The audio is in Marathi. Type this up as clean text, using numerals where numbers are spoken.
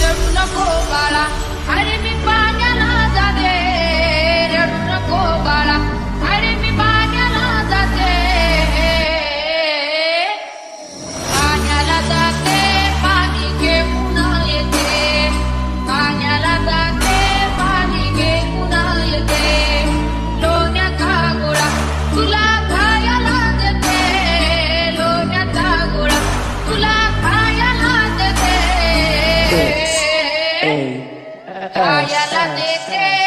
रडू नको बाळा, अरे मी पाण्याला जाते, रडू नको बाळा, अरे मी पाण्याला जाते, पाण्याला जाते, पाणी घेऊन येते, पाण्याला जाते, पाणी घेऊन येते, लोण्याचा गोळा तुला खायला देते, लोण्याचा गोळा तुला खायला देते, खायला देते.